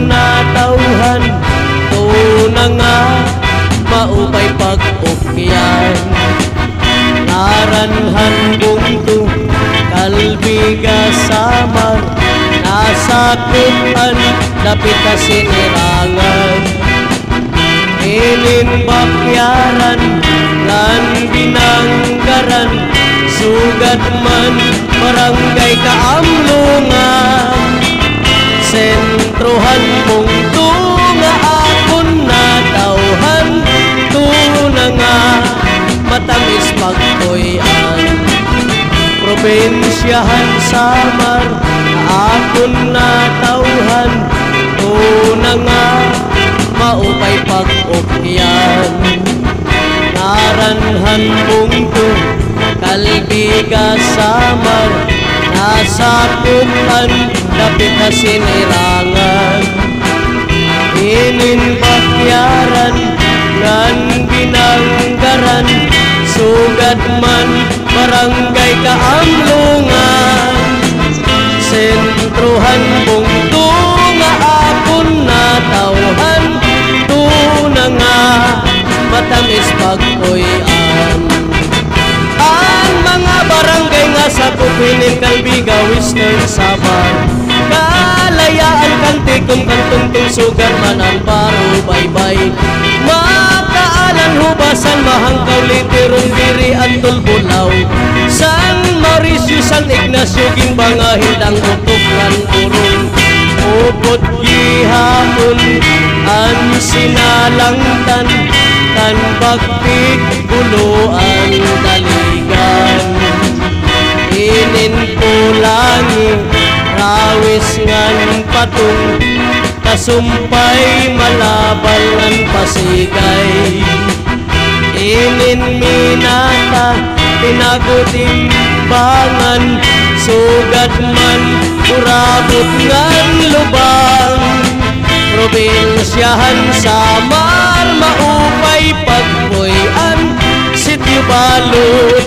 natauhan, tuna nga maupay pag-ukyan. Naranhan bungto kalbiga samar, nasakutan dapit ka sinirangan. Ininbakyaran ngan binanggaran, sugat man barangay kaamlungan. Sentrohan mong tunga akon natauhan, tuna nga matamis pagtuyan. Probinsyahan samar akon natauhan, tuna nga maupay pag-ukyan. Naranhan bungto kalbiga samar, nasakutan dapit ka sinirangan. Ininbakyaran ngan binanggaran, sugat man barangay kaamlungan. Sentrohan bungto nga akon natauhan, tuna nga matamis pag-uyan. Ang mga barangay nga sa Kupinin, Kalbiga, Western Samar, Kalayaan, Kantikong, Kantungtong, Sugar, Manamparo, Baybay, Makaalan, Hubasan, Mahangkaw, Literong, Diri, Antol, Bulaw, San Mauricio, San Ignacio, Gimbanga, Hindang, Utok, Urong, Upot, Gihapon, An Sinalangtan, Tanbagpig, Buluan, Daligan. Ininpulangi, rawis ngan patung, kasumpay malabal ngan pasigay. Ininminata, pinagutimbangan, sugat man urabot ngan lubang. Probinsyahan samar maupay pagpuyan, sityo balot